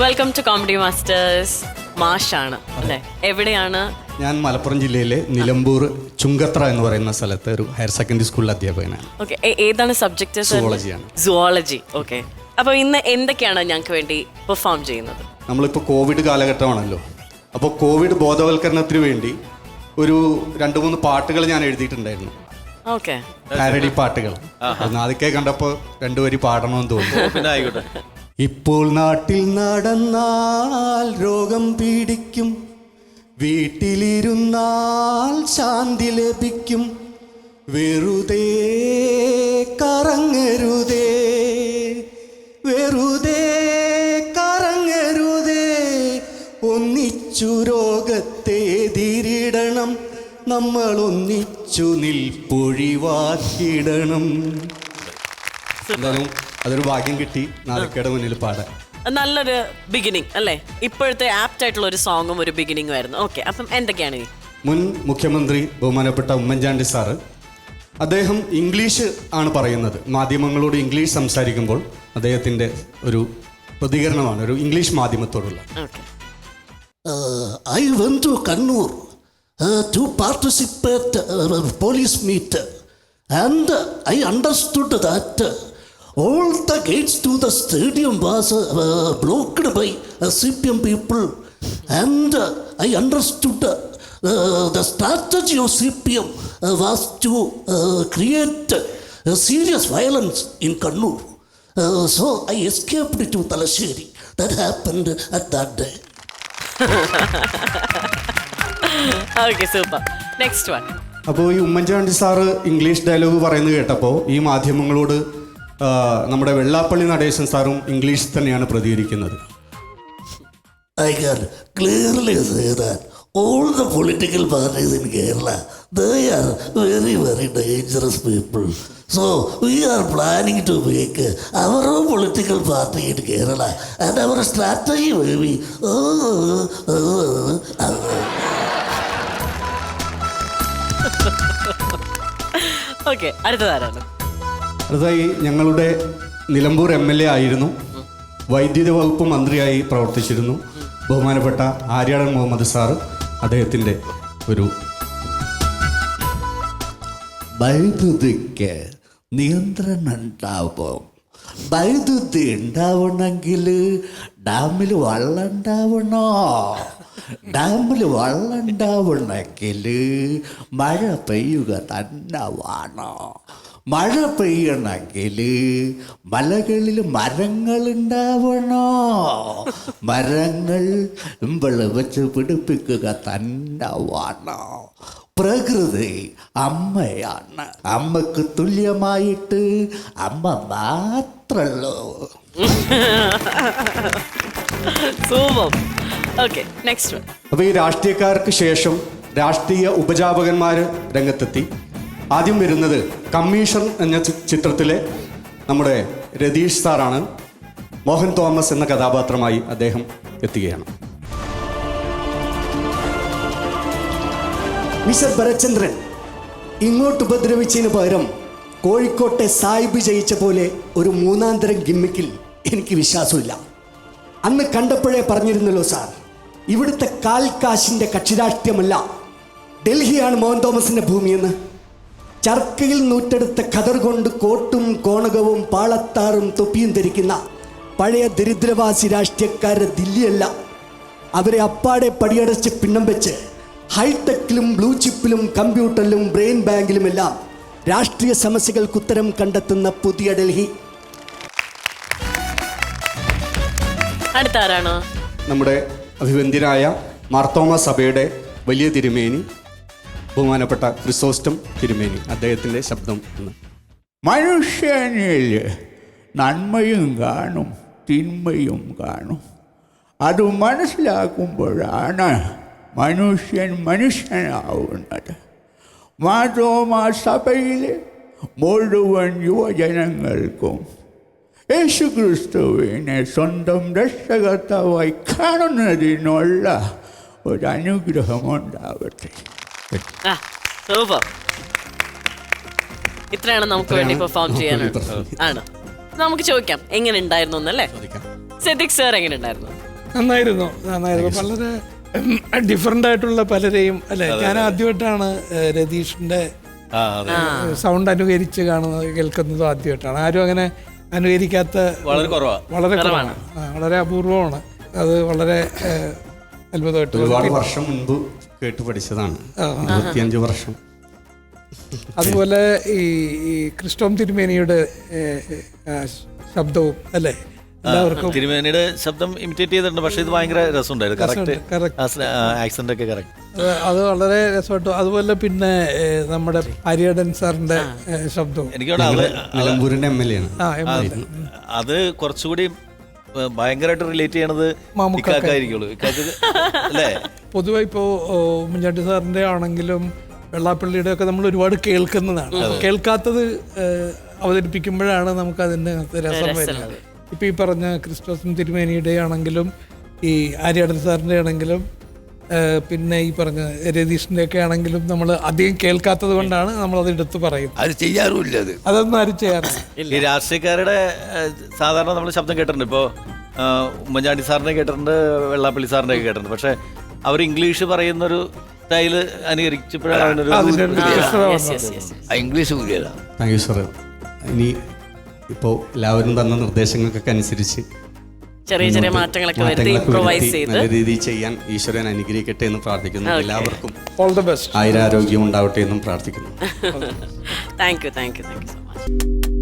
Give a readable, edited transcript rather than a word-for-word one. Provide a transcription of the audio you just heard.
Welcome to comedy masters. മാഷാണ് അല്ലേ? എവിടെയാണ്? ഞാൻ മലപ്പുറം ജില്ലയിലെ നിലമ്പൂർ ചുങ്കത്ര എന്ന് പറയുന്ന സ്ഥലത്ത് ഒരു ഹയർ സെക്കൻഡറി സ്കൂളിൽ അധ്യാപകനാണ്. ഓക്കെ, ഏതാണ് സബ്ജക്ട്? സുവോളജിയാണ്. സുവോളജി. ഓക്കെ, അപ്പോൾ ഇന്ന് എന്തൊക്കെയാണ് ഞങ്ങൾക്ക് വേണ്ടി പെർഫോം ചെയ്യുന്നത്? നമ്മളിപ്പോൾ കോവിഡ് കാലഘട്ടമാണല്ലോ, അപ്പോൾ കോവിഡ് ബോധവൽക്കരണത്തിന് വേണ്ടി ഒരു 2-3 പാട്ടുകൾ ഞാൻ എഴുതിയിട്ടുണ്ടായിരുന്നു. ഓക്കെ, പാരഡി പാട്ടുകൾ. അതൊക്കെ കണ്ടപ്പോൾ 2 വരി പാടണമെന്ന് തോന്നുന്നു. ഇപ്പോൾ നാട്ടിൽ നടന്നാൽ രോഗം പീഡിക്കും, വീട്ടിലിരുന്നാൽ ശാന്തി ലഭിക്കും. വെറുതെ കറങ്ങരുതേ, വെറുതെ കറങ്ങരുതേ, ഒന്നിച്ചു രോഗത്തെ എതിരിടണം, നമ്മൾ ഒന്നിച്ചു നിൽപ്പൊഴിവാക്കിയിടണം. എന്തായാലും അതൊരു ഭാഗ്യം കിട്ടി നാളേക്കയുടെ മുന്നിൽ പാടാൻ. നല്ലൊരു ബിഗിനിങ് അല്ലേ? ഇപ്പോഴത്തെ ആപ്റ്റ് ആയിട്ടുള്ള ഒരു സോങ്ങും ഒരു ബിഗിനിങ്ങും ആയിരുന്നു. ഓക്കെ, അപ്പം എന്തൊക്കെയാണ്? മുൻ മുഖ്യമന്ത്രി ബഹുമാനപ്പെട്ട ഉമ്മൻചാണ്ടി സാറ്, അദ്ദേഹം ഇംഗ്ലീഷ് ആണ് പറയുന്നത്. മാധ്യമങ്ങളോട് ഇംഗ്ലീഷ് സംസാരിക്കുമ്പോൾ അദ്ദേഹത്തിൻ്റെ ഒരു പ്രതികരണമാണ് ഒരു English മാധ്യമത്തോടുള്ള. I went to Kannur to participate police meet, and I understood that all the gates to the stadium was blocked by CPM people, and I understood the strategy of CPM was to create serious violence in Kannur. So I escaped to Talasheri. That happened at that day. Okay, super. Next one. അപ്പോൾ ഈ Oommen Chandy sir English dialogue പറയുന്നത് കേട്ടപ്പോൾ ഈ മാധ്യമങ്ങളോട് നമ്മുടെ വെള്ളാപ്പള്ളി നടേശൻ സാറും English തന്നെയാണ് പ്രതികരിക്കുന്നത്. I can clearly say that all the political parties in Kerala, they are very, very dangerous people. So we are planning to make our own political party in Kerala, and our strategy will be okay, അടുത്തതാരാണ്? അടുത്തതായി ഞങ്ങളുടെ Nilambur MLA ആയിരുന്നു, വൈദ്യുതി വകുപ്പ് മന്ത്രിയായി പ്രവർത്തിച്ചിരുന്നു ബഹുമാനപ്പെട്ട Aryadan Muhammad sir. അദ്ദേഹത്തിൻ്റെ ഒരു വൈദ്യുതിക്ക് നിയന്ത്രണം ഉണ്ടാവും. വൈദ്യുതി ഉണ്ടാവണമെങ്കിൽ ഡാമിൽ വെള്ളം ഉണ്ടാവണോ? ഡാമിൽ വെള്ളം ഉണ്ടാവണമെങ്കിൽ മഴ പെയ്യുക തന്നെ വേണോ? മഴ പെയ്യണമെങ്കിൽ മലകളിൽ മരങ്ങൾ ഉണ്ടാവണോ? മരങ്ങൾ വെച്ച് പിടിപ്പിക്കുക തന്നെ വേണോ? പ്രകൃതി അമ്മയാണ്, അമ്മക്ക് തുല്യമായിട്ട് അമ്മ മാത്രല്ലോ. Okay, next one. അപ്പോൾ ഈ രാഷ്ട്രീയക്കാർക്ക് ശേഷം രാഷ്ട്രീയ ഉപജാപകന്മാർ രംഗത്തെത്തി. ആദ്യം വരുന്നത് കമ്മീഷൻ എന്ന ചിത്രത്തിലെ നമ്മുടെ രതീഷ് സാറാണ്. മോഹൻ തോമസ് എന്ന കഥാപാത്രമായി അദ്ദേഹം എത്തുകയാണ്. മിസ്റ്റർ ഭരചന്ദ്രൻ, ഇങ്ങോട്ട് ഉപദ്രവിച്ചതിന് പകരം കോഴിക്കോട്ടെ സായിബ് ജയിച്ച പോലെ ഒരു 3-ാം തരം ഗിമ്മിക്കിൽ എനിക്ക് വിശ്വാസമില്ല. അന്ന് കണ്ടപ്പോഴേ പറഞ്ഞിരുന്നല്ലോ സാർ, ഇവിടുത്തെ കാൽക്കാശിൻ്റെ കക്ഷിരാഷ്ട്രീയമല്ല, ഡൽഹിയാണ് മോഹൻ തോമസിൻ്റെ ഭൂമിയെന്ന്. ചർക്കയിൽ നൂറ്റെടുത്ത ഖദർ കൊണ്ട് കോട്ടും കോണകവും പാളത്താറും തൊപ്പിയും ധരിക്കുന്ന പഴയ ദരിദ്രവാസി രാഷ്ട്രീയക്കാരുടെ ദില്ലിയല്ല. അവരെ അപ്പാടെ പടിയടച്ച് പിണ്ണം വെച്ച് ഹൈടെക്കിലും ബ്ലൂ ചിപ്പിലും കമ്പ്യൂട്ടറിലും ബ്രെയിൻ ബാങ്കിലുമെല്ലാം രാഷ്ട്രീയ സമസ്യകൾക്ക് ഉത്തരം കണ്ടെത്തുന്ന പുതിയ ഡൽഹി. അടുത്താരാണോ? നമ്മുടെ അഭിവന്ദ്യനായ മാർത്തോമ സഭയുടെ വലിയ തിരുമേനി ബഹുമാനപ്പെട്ട ക്രിസോസ്റ്റം തിരുമേനി, അദ്ദേഹത്തിൻ്റെ ശബ്ദം എന്ന്. മനുഷ്യനിൽ നന്മയും കാണും തിന്മയും കാണും. അത് മനസ്സിലാക്കുമ്പോഴാണ് മനുഷ്യൻ മനുഷ്യനാവുന്നത്. മാർത്തോമാ സഭയിലെ മുഴുവൻ യുവജനങ്ങൾക്കും യേശുക്രിസ്തുവിനെ സ്വന്തം രക്ഷകർത്താവായി കാണുന്നതിനുള്ള ഒരു അനുഗ്രഹമുണ്ടാവട്ടെ. ഇത്രയാണ് നമുക്ക് വേണ്ടി പെർഫോം ചെയ്യാനാണ്. ആണ് നമുക്ക് ചോദിക്കാം എങ്ങനെ ഉണ്ടായിരുന്നു എന്നല്ലേ? സിദ്ദിഖ് സർ എങ്ങനെ ഉണ്ടായിരുന്നു? നന്നായിരുന്നു വളരെ ഡിഫറെൻ്റ് ആയിട്ടുള്ള പലരെയും അല്ലെ. ഞാൻ ആദ്യമായിട്ടാണ് രതീഷിന്റെ സൗണ്ട് അനുകരിച്ച് കേൾക്കുന്നതും ആദ്യമായിട്ടാണ്. ആരും അങ്ങനെ അനുകരിക്കാത്ത വളരെ കുറവാണ്, വളരെ അപൂർവമാണ്. അത് വളരെ അത്ഭുതമായിട്ട് ഒരുപാട് വർഷം മുൻപ് കേട്ട് പഠിച്ചതാണ്, 25 വർഷം. അതുപോലെ ഈ ക്രിസ്റ്റോം തിരുമേനിയുടെ ശബ്ദവും അല്ലേ, എല്ലാവർക്കും തിരുമേനിയുടെ ശബ്ദം ഇമിറ്റേറ്റ് ചെയ്തിട്ടുണ്ട്. പക്ഷെ ഇത് ഭയങ്കര രസമുണ്ടായിരുന്നു, കറക്റ്റ് ആക്സന്റ് ഒക്കെ കറക്റ്റ്. അത് വളരെ രസമായിട്ടു. അതുപോലെ പിന്നെ നമ്മുടെ ആര്യടൻ സാറിന്റെ ശബ്ദവും എനിക്ക് നിലമ്പൂരിന്റെ MLA ആണ്. അത് കുറച്ചുകൂടി ഭയങ്കരമായിട്ട് റിലേറ്റ് ചെയ്യണത് ഇക്കാക്കായിരിക്കുള്ളൂ അല്ലേ. പൊതുവെ ഇപ്പോൾ ഉമ്മൻചാണ്ടി സാറിന്റെ ആണെങ്കിലും വെള്ളാപ്പള്ളിയുടെ ഒക്കെ നമ്മൾ ഒരുപാട് കേൾക്കുന്നതാണ്. കേൾക്കാത്തത് അവതരിപ്പിക്കുമ്പോഴാണ് നമുക്ക് അതിൻ്റെ രസം വരുന്നത്. ഇപ്പം ഈ പറഞ്ഞ ക്രിസ്റ്റോസും തിരുമേനിയുടെ ആണെങ്കിലും ഈ ആര്യാടൻ സാറിൻ്റെ ആണെങ്കിലും പിന്നെ ഈ പറഞ്ഞ രതീഷിൻ്റെ ഒക്കെ ആണെങ്കിലും നമ്മൾ അധികം കേൾക്കാത്തത് കൊണ്ടാണ് നമ്മളത് എടുത്ത് പറയുന്നത്. അത് ചെയ്യാറുമില്ല, അതൊന്നും ആരും ചെയ്യാറില്ല. ഈ രാഷ്ട്രീയക്കാരുടെ സാധാരണ നമ്മൾ ശബ്ദം കേട്ടിട്ടുണ്ട്. ഇപ്പോൾ ഉമ്മൻചാണ്ടി സാറിനെ കേട്ടിട്ടുണ്ട്, വെള്ളാപ്പള്ളി സാറിനെ ഒക്കെ കേട്ടിട്ടുണ്ട്. പക്ഷെ അവർ ഇംഗ്ലീഷ് പറയുന്നൊരു സ്റ്റൈല് അനുകരിച്ചപ്പോഴാണ് ഇംഗ്ലീഷ് കൂടിയതാണ്. Thank you sir. ഇനി ഇപ്പോൾ എല്ലാവരും തന്ന നിർദ്ദേശങ്ങൾക്കൊക്കെ അനുസരിച്ച് ചെറിയ മാറ്റങ്ങളൊക്കെ വരുത്തി ഇംപ്രൂവൈസ് ചെയ്ത് നല്ല രീതിയിൽ ചെയ്യാൻ ഈശ്വരൻ അനുഗ്രഹിക്കട്ടെ എന്ന് പ്രാർത്ഥിക്കുന്നു. എല്ലാവർക്കും ഓൾ ദ ബെസ്റ്റ്, ആയുരാരോഗ്യം ഉണ്ടാവട്ടെ എന്നും പ്രാർത്ഥിക്കുന്നു. Thank you so much.